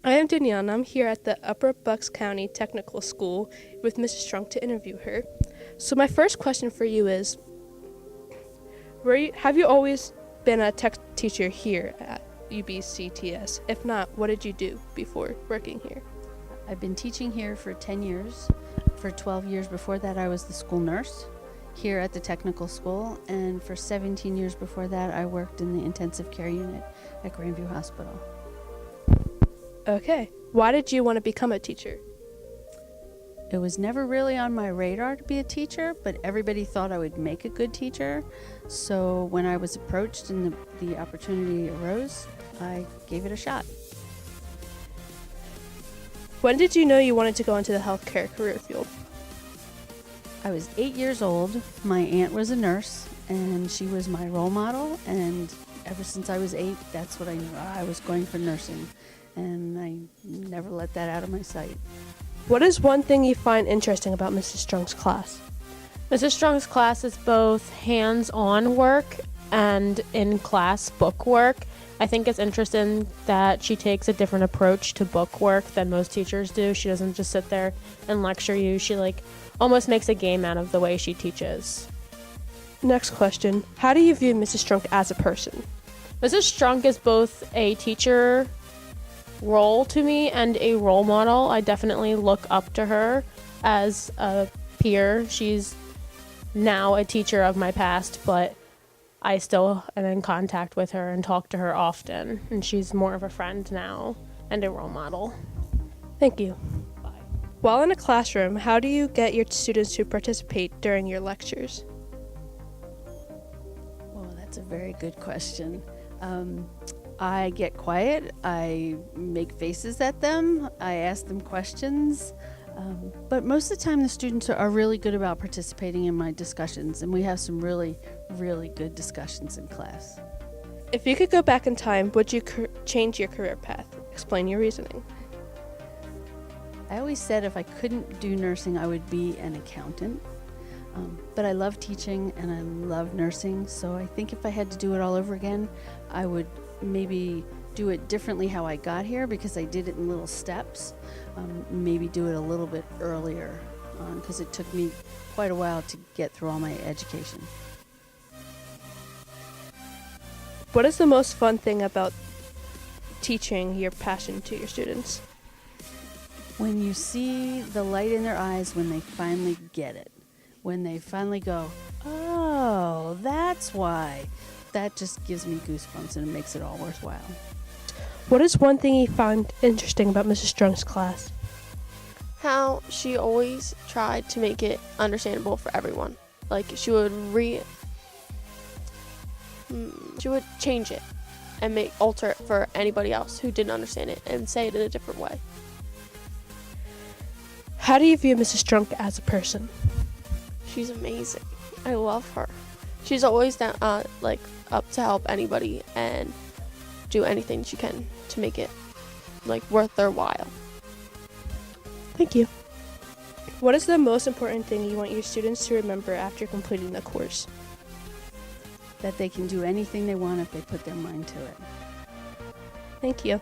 I am Danielle, and I'm here at the Upper Bucks County Technical School with Mrs. Strunk to interview her. So my first question for you is, have you always been a tech teacher here at UBCTS? If not, what did you do before working here? I've been teaching here for 10 years. For 12 years before that, I was the school nurse here at the technical school. And for 17 years before that, I worked in the intensive care unit at Grandview Hospital. Okay. Why did you want to become a teacher? It was never really on my radar to be a teacher, but everybody thought I would make a good teacher. So when I was approached and the opportunity arose, I gave it a shot. When did you know you wanted to go into the healthcare career field? I was 8 years old. My aunt was a nurse, and she was my role model. And ever since I was 8, that's what I knew. I was going for nursing, and I never let that out of my sight. What is one thing you find interesting about Mrs. Strunk's class? Mrs. Strunk's class is both hands-on work and in-class book work. I think it's interesting that she takes a different approach to book work than most teachers do. She doesn't just sit there and lecture you. She almost makes a game out of the way she teaches. Next question. How do you view Mrs. Strunk as a person? Mrs. Strunk is both a teacher role to me and a role model. I definitely look up to her as a peer. She's now a teacher of my past, but I still am in contact with her and talk to her often, and she's more of a friend now and a role model. Thank you. Bye. While in a classroom, how do you get your students to participate during your lectures? Well, that's a very good question. I get quiet, I make faces at them, I ask them questions, but most of the time the students are really good about participating in my discussions, and we have some really, really good discussions in class. If you could go back in time, would you change your career path? Explain your reasoning. I always said if I couldn't do nursing, I would be an accountant, but I love teaching and I love nursing, so I think if I had to do it all over again, I would maybe do it differently how I got here, because I did it in little steps. Maybe do it a little bit earlier, because it took me quite a while to get through all my education. What is the most fun thing about teaching your passion to your students? When you see the light in their eyes when they finally get it, when they finally go, oh, that's why. That just gives me goosebumps, and it makes it all worthwhile. What is one thing you found interesting about Mrs. Strunk's class? How she always tried to make it understandable for everyone. She would change it and alter it for anybody else who didn't understand it and say it in a different way. How do you view Mrs. Strunk as a person? She's amazing. I love her. She's always down, up to help anybody and do anything she can to make it worth their while. Thank you. What is the most important thing you want your students to remember after completing the course? That they can do anything they want if they put their mind to it. Thank you.